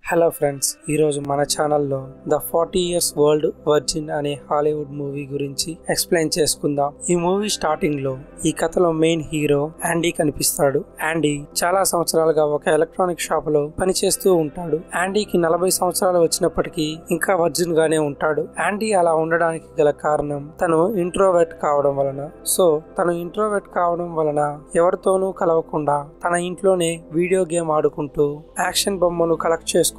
Hello friends, ఈరోజు మన ఛానల్లో ద 40 Years వరల్డ్ వర్జిన్ అనే హాలీవుడ్ మూవీ గురించి ఎక్స్ప్లెయిన్ చేసుకుందాం. ఈ మూవీ స్టార్టింగ్ లో ఈ కథలో మెయిన్ హీరో యాండీ కనిపిస్తాడు. యాండీ చాలా సంవత్సరాలుగా ఒక ఎలక్ట్రానిక్ షాప్ లో పనిచేస్తూ ఉంటాడు. యాండీకి 40 సంవత్సరాలు వచ్చినప్పటికీ ఇంకా వర్జిన్ గానే ఉంటాడు. యాండీ అలా ఉండడానికి గల కారణం తను ఇంట్రోవర్ట్ కావడం వలన. తను ఇంట్రోవర్ట్ కావడం వలన ఎవరితోనూ కలవకుండా తన ఇంట్లోనే వీడియో గేమ్ ఆడుకుంటూ యాక్షన్ బొమ్మను కలెక్ట్ చేసుకుంటూ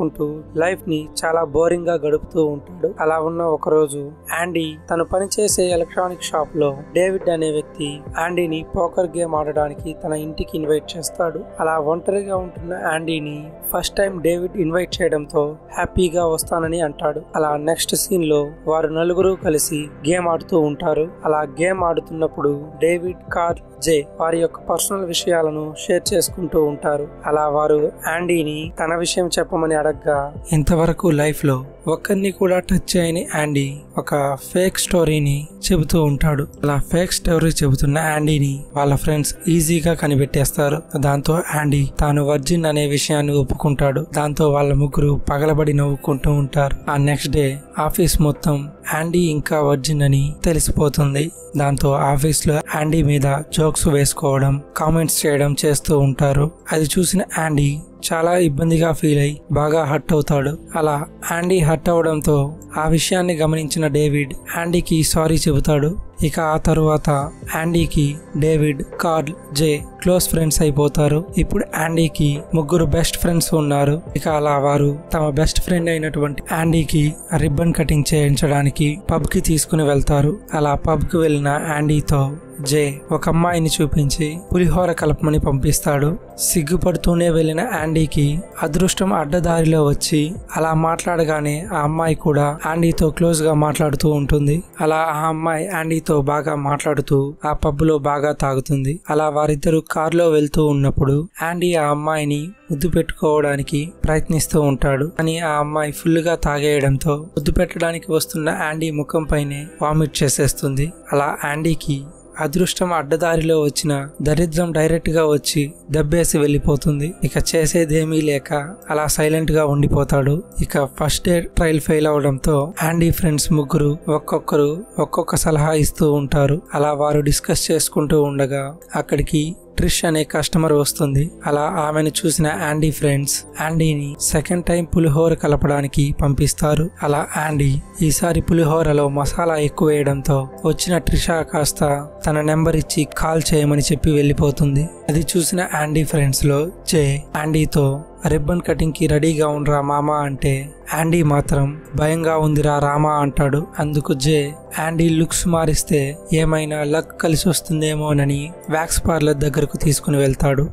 లైఫ్ ని చాలా బోరింగ్ గా గడుపుతూ ఉంటాడు. అలా ఉన్న ఒక రోజు యాండీ తను పనిచేసే ఎలక్ట్రానిక్ షాప్ లో డేవిడ్ అనే వ్యక్తి యాండీని పోకర్ గేమ్ ఆడడానికి తన ఇంటికి ఇన్వైట్ చేస్తాడు. అలా ఒంటరిగా ఉంటున్న యాండీని ఫస్ట్ టైం డేవిడ్ ఇన్వైట్ చేయడంతో హ్యాపీగా వస్తానని అంటాడు. అలా నెక్స్ట్ సీన్ లో వారు నలుగురు కలిసి గేమ్ ఆడుతూ ఉంటారు. అలా గేమ్ ఆడుతున్నప్పుడు డేవిడ్, కార్ల్, జే వారి యొక్క పర్సనల్ విషయాలను షేర్ చేసుకుంటూ ఉంటారు. అలా వారు యాండీని తన విషయం చెప్పమని అడగ్గా ఇంతవరకు లైఫ్ లో ఒక్కరిని కూడా టచ్ చేయని యాండీ ఒక ఫేక్ స్టోరీని చెబుతూ ఉంటాడు. అలా ఫేక్ స్టోరీ చెబుతున్న యాండీని వాళ్ళ ఫ్రెండ్స్ ఈజీగా కనిపెట్టేస్తారు. దాంతో యాండీ తాను వర్జిన్ అనే విషయాన్ని ఒప్పుకుంటాడు. దాంతో వాళ్ళ ముగ్గురు పగలబడి నవ్వుకుంటూ ఉంటారు. ఆ నెక్స్ట్ డే ఆఫీస్ మొత్తం యాండీ ఇంకా వర్జిన్ అని తెలిసిపోతుంది. దాంతో ఆఫీస్ లో యాండీ మీద జోక్స్ వేసుకోవడం, కామెంట్స్ చేయడం చేస్తూ ఉంటారు. అది చూసిన యాండీ చాలా ఇబ్బందిగా ఫీల్ అయి బాగా హర్ట్ అవుతాడు. అలా యాండీ హర్ట్ అవడంతో ఆ విషయాన్ని గమనించిన డేవిడ్ యాండీకి సారీ చెబుతాడు. ఇక ఆ తరువాత యాండీకి డేవిడ్, కార్ల్, జే క్లోజ్ ఫ్రెండ్స్ అయిపోతారు. ఇప్పుడు యాండీకి ముగ్గురు బెస్ట్ ఫ్రెండ్స్ ఉన్నారు. ఇక అలా వారు తమ బెస్ట్ ఫ్రెండ్ అయినటువంటి యాండీకి రిబ్బన్ కటింగ్ చేయించడానికి పబ్ కి తీసుకుని వెళ్తారు. అలా పబ్ కి వెళ్ళిన యాండీతో జే ఒక అమ్మాయిని చూపించి పులిహోర కలపమని పంపిస్తాడు. సిగ్గుపడుతూనే వెళ్లిన యాండీకి అదృష్టం అడ్డదారిలో వచ్చి అలా మాట్లాడగానే ఆ అమ్మాయి కూడా యాండీతో క్లోజ్ గా మాట్లాడుతూ ఉంటుంది. అలా ఆ అమ్మాయి యాండీతో బాగా మాట్లాడుతూ ఆ పబ్ లో బాగా తాగుతుంది. అలా వారిద్దరు కారులో వెళ్తూ ఉన్నప్పుడు యాండీ ఆ అమ్మాయిని ముద్దు పెట్టుకోవడానికి ప్రయత్నిస్తూ ఉంటాడు. కానీ ఆ అమ్మాయి ఫుల్ గా తాగేయడంతో ముద్దు పెట్టడానికి వస్తున్న యాండీ ముఖం పైనే వామిట్ చేసేస్తుంది. అలా యాండీకి అదృష్టం అడ్డదారిలో వచ్చిన దరిద్రం డైరెక్ట్ గా వచ్చి దెబ్బేసి వెళ్ళిపోతుంది. ఇక చేసేదేమీ లేక అలా సైలెంట్ గా ఉండిపోతాడు. ఇక ఫస్ట్ డే ట్రయల్ ఫెయిల్ అవడంతో యాండీ ఫ్రెండ్స్ ముగ్గురు ఒక్కొక్కరు ఒక్కొక్క సలహా ఇస్తూ ఉంటారు. అలా వారు డిస్కస్ చేసుకుంటూ ఉండగా అక్కడికి ట్రిష్ అనే కస్టమర్ వస్తుంది. అలా ఆమెను చూసిన యాండీ ఫ్రెండ్స్ యాండీని సెకండ్ టైం పులిహోర కలపడానికి పంపిస్తారు. అలా యాండీ ఈసారి పులిహోరలో మసాలా ఎక్కువ వేయడంతో వచ్చిన ట్రిషా కాస్త తన నెంబర్ ఇచ్చి కాల్ చేయమని చెప్పి వెళ్ళిపోతుంది. అది చూసిన యాండీ ఫ్రెండ్స్ లో జే యాండీతో రిబ్బన్ కటింగ్ కి రెడీగా ఉండరా మామా అంటే యాండీ మాత్రం భయంగా ఉందిరా రామా అంటాడు. అందుకు జే యాండీ లుక్స్ మారిస్తే ఏమైనా లక్ కలిసి వస్తుందేమోనని వ్యాక్స్ పార్లర్ దగ్గరకు తీసుకుని వెళ్తాడు.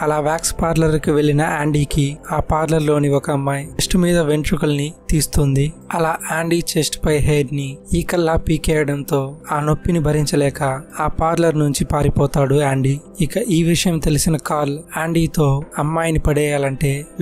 అలా వ్యాక్స్ పార్లర్ కి వెళ్లిన యాండీకి ఆ పార్లర్ లోని ఒక అమ్మాయి చెస్ట్ మీద వెంట్రుకల్ని తీస్తుంది. అలా యాండీ చెస్ట్ పై హెయిర్ ని ఈకల్లా పీకేయడంతో ఆ నొప్పిని భరించలేక ఆ పార్లర్ నుంచి పారిపోతాడు యాండీ. ఇక ఈ విషయం తెలిసిన కార్ల్ యాండీతో అమ్మాయిని పడేయాలంటే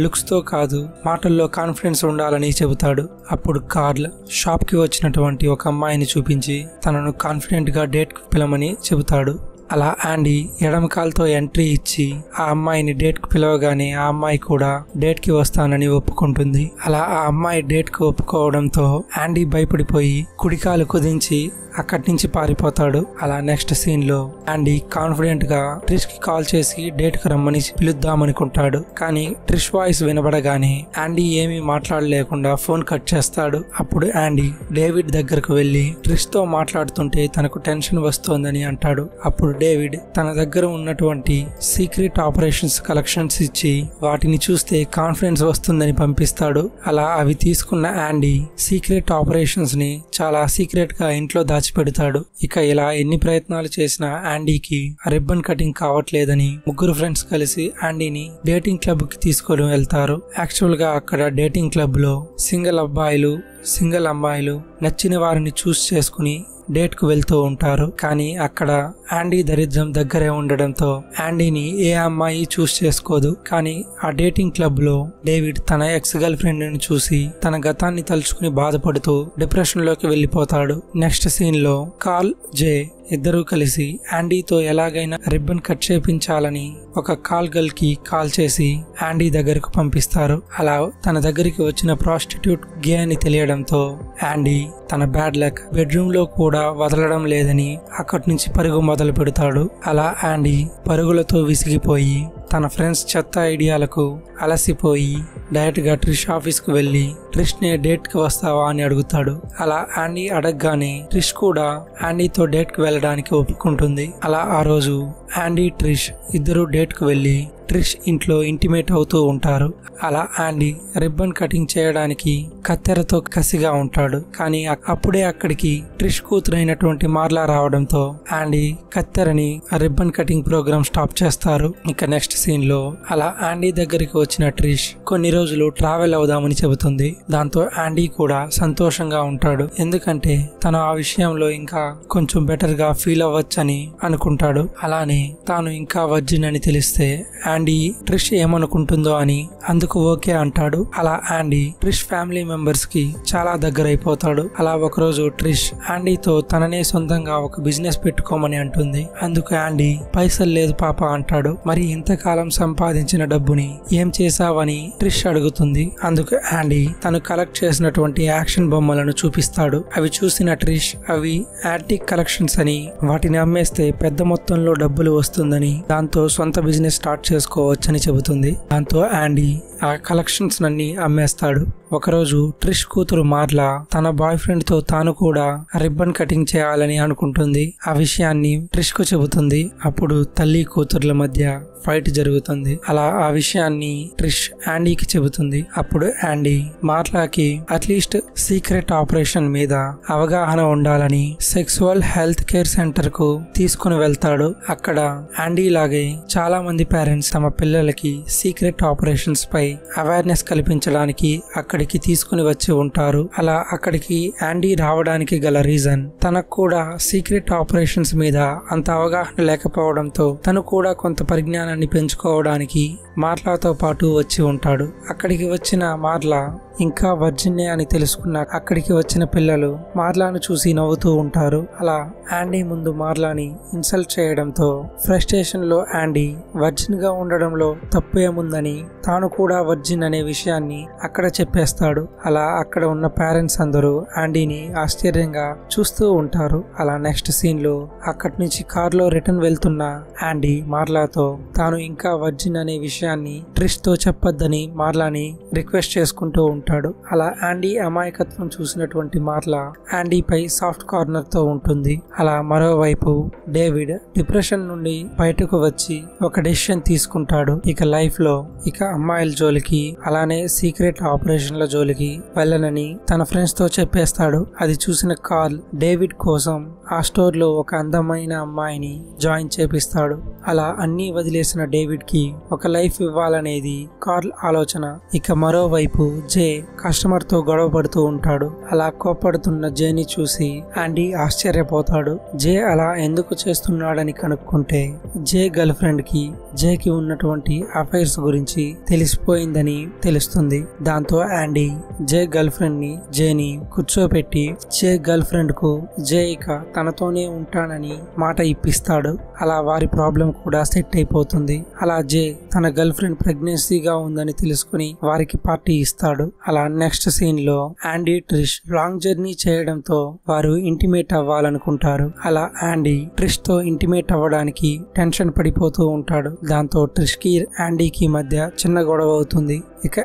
లుక్స్ తో కాదు మాటల్లో కాన్ఫిడెన్స్ ఉండాలని చెబుతాడు. అప్పుడు కార్ల్ షాప్ కి వచ్చినటువంటి ఒక అమ్మాయిని చూపించి తనను కాన్ఫిడెంట్ గా డేట్ కు పిలవమని చెబుతాడు. అలా యాండీ ఎడమ కాల్తో ఎంట్రీ ఇచ్చి ఆ అమ్మాయిని డేట్ కు పిలవగానే ఆ అమ్మాయి కూడా డేట్ కి వస్తానని ఒప్పుకుంటుంది. అలా ఆ అమ్మాయి డేట్ కు ఒప్పుకోవడంతో యాండీ భయపడిపోయి కుడికాలు కుదించి అక్కడి నుంచి పారిపోతాడు. అలా నెక్స్ట్ సీన్ లో యాండీ కాన్ఫిడెంట్ గా ట్రిష్ కి కాల్ చేసి డేట్ కు రమ్మని పిలుద్దామనుకుంటాడు. కానీ ట్రిష్ వాయిస్ వినబడగానే యాండీ ఏమీ మాట్లాడలేకుండా ఫోన్ కట్ చేస్తాడు. అప్పుడు యాండీ డేవిడ్ దగ్గరకు వెళ్లి ట్రిష్ తో మాట్లాడుతుంటే తనకు టెన్షన్ వస్తోందని అంటాడు. అప్పుడు డేవిడ్ తన దగ్గర ఉన్నటువంటి సీక్రెట్ ఆపరేషన్స్ కలెక్షన్స్ ఇచ్చి వాటిని చూస్తే కాన్ఫిడెన్స్ వస్తుందని పంపిస్తాడు. అలా అవి తీసుకున్న యాండీ సీక్రెట్ ఆపరేషన్స్ ని చాలా సీక్రెట్ గా ఇంట్లో దాచిపెడతాడు. ఇక ఇలా ఎన్ని ప్రయత్నాలు చేసినా యాండీకి రిబ్బన్ కటింగ్ కావట్లేదని ముగ్గురు ఫ్రెండ్స్ కలిసి యాండీని డేటింగ్ క్లబ్ కి తీసుకొని వెళ్తారు. యాక్చువల్ గా అక్కడ డేటింగ్ క్లబ్ లో సింగిల్ అబ్బాయిలు, సింగిల్ అమ్మాయిలు నచ్చిన వారిని చూస్ చేసుకుని డేట్ కు వెళ్తూ ఉంటారు. కానీ అక్కడ యాండీ దరిద్రం దగ్గరే ఉండడంతో యాండీని ఏ అమ్మాయి చూస్ చేసుకోదు. కానీ ఆ డేటింగ్ క్లబ్ లో డేవిడ్ తన ఎక్స్ గర్ల్ ఫ్రెండ్ ని చూసి తన గతాన్ని తలుచుకుని బాధపడుతూ డిప్రెషన్ లోకి వెళ్లిపోతాడు. నెక్స్ట్ సీన్ లో కార్ల్, జే ఇద్దరూ కలిసి యాండీతో ఎలాగైనా రిబ్బన్ కట్ చేపించాలని ఒక కాల్ గర్ల్ కి కాల్ చేసి యాండీ దగ్గరకు పంపిస్తారు. అలా తన దగ్గరికి వచ్చిన ప్రాస్టిట్యూట్ గే అని తెలియడంతో యాండీ తన బ్యాడ్ లక్ బెడ్రూమ్ లో కూడా వదలడం లేదని అక్కడి నుంచి పరుగు మొదలు పెడతాడు. అలా యాండీ పరుగులతో విసిగిపోయి తన ఫ్రెండ్స్ చెత్త ఐడియాలకు అలసిపోయి డైరెక్ట్ గా ట్రిష్ ఆఫీస్ కు వెళ్లి ట్రిష్ నే డేట్ కి వస్తావా అని అడుగుతాడు. అలా యాండీ అడగగానే ట్రిష్ కూడా యాండీతో డేట్ కి వెళ్ళడానికి ఒప్పుకుంటుంది. అలా ఆ రోజు యాండీ ట్రిష్ ఇద్దరు డేట్ కు వెళ్లి ట్రిష్ ఇంట్లో ఇంటిమేట్ అవుతూ ఉంటారు. అలా యాండీ రిబ్బన్ కటింగ్ చేయడానికి కత్తెరతో కసిగా ఉంటాడు. కానీ అప్పుడే అక్కడికి ట్రిష్ కూతురైనటువంటి మార్లా రావడంతో యాండీ కత్తెరని రిబ్బన్ కటింగ్ ప్రోగ్రామ్ స్టాప్ చేస్తారు. ఇక నెక్స్ట్ సీన్ లో అలా యాండీ దగ్గరికి వచ్చిన ట్రిష్ కొన్ని రోజులు ట్రావెల్ అవుదామని చెబుతుంది. దాంతో యాండీ కూడా సంతోషంగా ఉంటాడు. ఎందుకంటే తను ఆ విషయంలో ఇంకా కొంచెం బెటర్ గా ఫీల్ అవ్వచ్చని అనుకుంటాడు. అలానే తాను ఇంకా వర్జిన్ అని తెలిస్తే యాండీ ట్రిష్ ఏమనుకుంటుందో అని అందుకు ఓకే అంటాడు. అలా యాండీ ట్రిష్ ఫ్యామిలీ మెంబర్స్ కి చాలా దగ్గర అయిపోతాడు. అలా ఒకరోజు ట్రిష్ యాండీతో తననే సొంతంగా ఒక బిజినెస్ పెట్టుకోమని అంటుంది. అందుకు యాండీ పైసలు లేదు పాప అంటాడు. మరి ఇంతకాలం సంపాదించిన డబ్బుని ఏం చేసావని ట్రిష్ అడుగుతుంది. అందుకు యాండీ తను కలెక్ట్ చేసినటువంటి యాక్షన్ బొమ్మలను చూపిస్తాడు. అవి చూసిన ట్రిష్ అవి యాంటిక్ కలెక్షన్స్ అని వాటిని అమ్మేస్తే పెద్ద మొత్తంలో డబ్బులు వస్తుందని దాంతో సొంత బిజినెస్ స్టార్ట్ చేసుకోవచ్చని చెబుతుంది. దాంతో యాండీ ఆ కలెక్షన్స్ అన్ని అమ్మేస్తాడు. ఒకరోజు ట్రిష్ కూతురు మార్లా తన బాయ్ ఫ్రెండ్ తో తాను కూడా రిబ్బన్ కటింగ్ చేయాలని అనుకుంటుంది. ఆ విషయాన్ని ట్రిష్ కు చెబుతుంది. అప్పుడు తల్లి కూతుర్ల మధ్య ఫైట్ జరుగుతుంది. అలా ఆ విషయాన్ని ట్రిష్ యాండీకి చెబుతుంది. అప్పుడు యాండీ మార్లాకి అట్లీస్ట్ సీక్రెట్ ఆపరేషన్ మీద అవగాహన ఉండాలని సెక్సువల్ హెల్త్ కేర్ సెంటర్ కు తీసుకుని వెళ్తాడు. అక్కడ యాండీ లాగే చాలా మంది పేరెంట్స్ తమ పిల్లలకి సీక్రెట్ ఆపరేషన్స్ పై అవేర్నెస్ కల్పించడానికి అక్కడికి తీసుకుని వచ్చి ఉంటారు. అలా అక్కడికి యాండీ రావడానికి గల రీజన్ తనకు కూడా సీక్రెట్ ఆపరేషన్స్ మీద అంత అవగాహన లేకపోవడంతో తను కూడా కొంత పరిజ్ఞానాన్ని పెంచుకోవడానికి మార్లాతో పాటు వచ్చి ఉంటాడు. అక్కడికి వచ్చిన మార్లా ఇంకా వర్జిన్నే అని తెలుసుకున్న అక్కడికి వచ్చిన పిల్లలు మార్లాను చూసి నవ్వుతూ ఉంటారు. అలా యాండీ ముందు మార్లాని ఇన్సల్ట్ చేయడంతో ఫ్రస్ట్రేషన్ లో యాండీ వర్జిన్ గా ఉండడంలో తప్పు ఏముందని తాను కూడా వర్జిన్ అనే విషయాన్ని అక్కడ చెప్పేస్తాడు. అలా అక్కడ ఉన్న పేరెంట్స్ అందరూ యాండీని ఆశ్చర్యంగా చూస్తూ ఉంటారు. అలా నెక్స్ట్ సీన్ లో అక్కడి నుంచి కార్ లో రిటర్న్ వెళ్తున్న యాండీ మార్లాతో తాను ఇంకా వర్జిన్ అనే విషయాన్ని ట్రిష్ తో చెప్పొద్దని మార్లాని రిక్వెస్ట్ చేసుకుంటూ ఉంటాడు. అలా యాండీ అమాయకత్వం చూసినటువంటి మార్లా యాండీ పై సాఫ్ట్ కార్నర్ తో ఉంటుంది. అలా మరోవైపు డేవిడ్ డిప్రెషన్ నుండి బయటకు వచ్చి ఒక డెసిషన్ తీసుకుంటాడు. ఇక లైఫ్ లో ఇక అమ్మాయిల జోలికి అలానే సీక్రెట్ ఆపరేషన్ల జోలికి వెళ్ళనని తన ఫ్రెండ్స్ తో చెప్పేస్తాడు. అది చూసిన కార్ల్ డేవిడ్ కోసం ఆ స్టోర్ లో ఒక అందమైన అమ్మాయిని జాయిన్ చేపిస్తాడు. అలా అన్ని వదిలేసిన డేవిడ్ కి ఒక లైఫ్ ఇవ్వాలనేది కార్ల్ ఆలోచన. ఇక మరోవైపు జే కస్టమర్ తో గొడవ పడుతూ ఉంటాడు. అలా కోపడుతున్న జేని చూసి యాండీ ఆశ్చర్యపోతాడు. జే అలా ఎందుకు చేస్తున్నాడని కనుక్కుంటే జే గర్ల్ ఫ్రెండ్ కి జేకి ఉన్నటువంటి అఫైర్స్ గురించి తెలిసిపోయిందని తెలుస్తుంది. దాంతో యాండీ జే గర్ల్ ఫ్రెండ్ ని జేని కూర్చోపెట్టి జే గర్ల్ ఫ్రెండ్ కు జే ఇక తనతోనే ఉంటానని మాట ఇప్పిస్తాడు. అలా వారి ప్రాబ్లం కూడా సెట్ అయిపోతుంది. అలా జే తన గర్ల్ ఫ్రెండ్ ప్రెగ్నెన్సీగా ఉందని తెలుసుకుని వారికి పార్టీ ఇస్తాడు. అలా నెక్స్ట్ సీన్ లో యాండీ ట్రిష్ లాంగ్ జర్నీ చేయడంతో వారు ఇంటిమేట్ అవ్వాలనుకుంటారు. అలా యాండీ ట్రిష్ తో ఇంటిమేట్ అవ్వడానికి టెన్షన్ పడిపోతూ ఉంటాడు. దాంతో ట్రిష్ కి యాండీకి మధ్య చిన్న గొడవ అవుతుంది. ఇక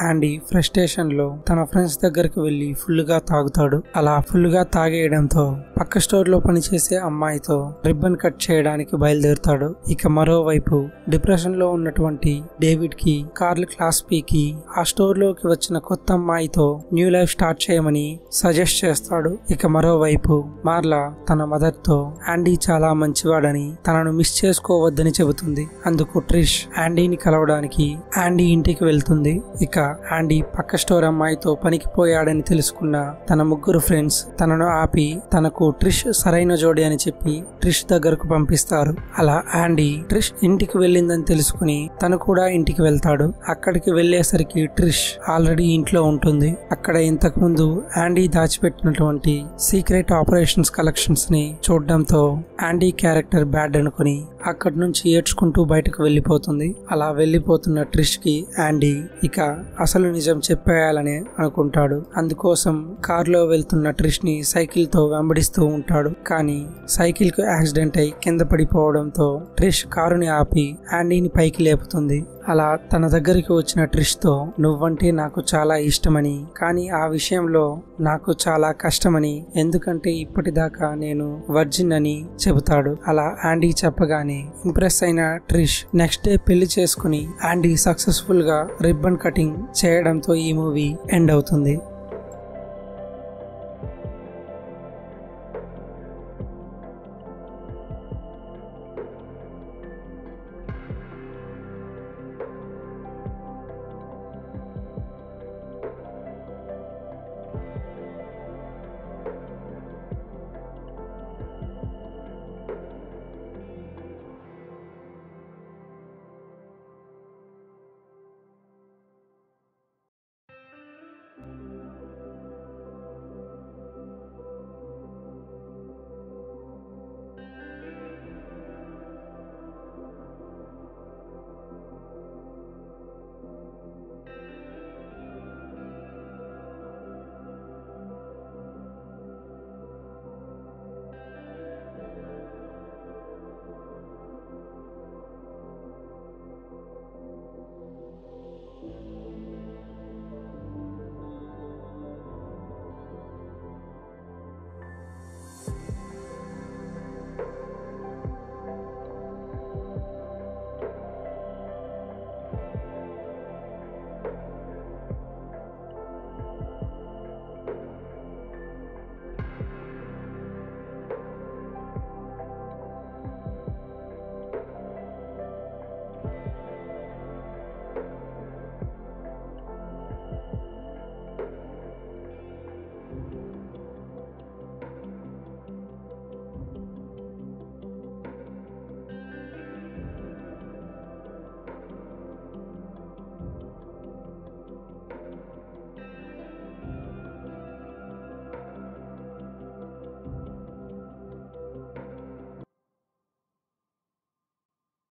యాండీ ఫ్రస్ట్రేషన్ లో తన ఫ్రెండ్స్ దగ్గరకు వెళ్లి ఫుల్ గా తాగుతాడు. అలా ఫుల్ గా తాగేయడంతో పక్క స్టోర్ లో పనిచేసే అమ్మాయితో రిబ్బన్ కట్ చేయడానికి బయలుదేరుతాడు. ఇక మరోవైపు డిప్రెషన్ లో ఉన్నటువంటి డేవిడ్ కి కార్ల్ క్లాస్ పీకి ఆ స్టోర్ లోకి వచ్చిన కొత్త అమ్మాయితో న్యూ లైఫ్ స్టార్ట్ చేయమని సజెస్ట్ చేస్తాడు. ఇక మరోవైపు మార్లా తన మదర్ తో యాండీ చాలా మంచివాడని తనను మిస్ చేసుకోవద్దని చెబుతుంది. అందుకు ట్రిష్ యాండీని కలవడానికి యాండీ ఇంటికి వెళ్తుంది. ఇక యాండీ పక్క స్టోర్ అమ్మాయితో పనికి పోయాడని తెలుసుకున్న తన ముగ్గురు ఫ్రెండ్స్ తనను ఆపి తన తనకు ట్రిష్ సరైన జోడి అని చెప్పి ట్రిష్ దగ్గరకు పంపిస్తారు. అలా యాండీ ట్రిష్ ఇంటికి వెళ్ళిందని తెలుసుకుని తను కూడా ఇంటికి వెళ్తాడు. అక్కడికి వెళ్లేసరికి ట్రిష్ ఆల్రెడీ ఇంట్లో ఉంటుంది. అక్కడ ఇంతకు ముందు యాండీ దాచిపెట్టినటువంటి సీక్రెట్ ఆపరేషన్స్ కలెక్షన్స్ ని చూడడంతో యాండీ క్యారెక్టర్ బ్యాడ్ అనుకుని అక్కడి నుంచి ఏడ్చుకుంటూ బయటకు వెళ్లిపోతుంది. అలా వెళ్లిపోతున్న ట్రిష్ కి యాండీ ఇక అసలు నిజం చెప్పేయాలని అనుకుంటాడు. అందుకోసం కారులో వెళ్తున్న ట్రిష్ ని సైకిల్ తో వెంబడిస్తూ ఉంటాడు. కానీ సైకిల్ కు యాక్సిడెంట్ అయి కింద పడిపోవడంతో ట్రిష్ కారుని ఆపి యాండీని పైకి లేపుతుంది. అలా తన దగ్గరికి వచ్చిన ట్రిష్ తో నువ్వంటే నాకు చాలా ఇష్టమని, కానీ ఆ విషయంలో నాకు చాలా కష్టమని, ఎందుకంటే ఇప్పటిదాకా నేను వర్జిన్ అని చెబుతాడు. అలా యాండీ చెప్పగానే ఇంప్రెస్ అయిన ట్రిష్ నెక్స్ట్ డే పెళ్లి చేసుకుని యాండీ సక్సెస్ఫుల్ గా రిబ్బన్ కటింగ్ చేయడంతో ఈ మూవీ ఎండ్ అవుతుంది.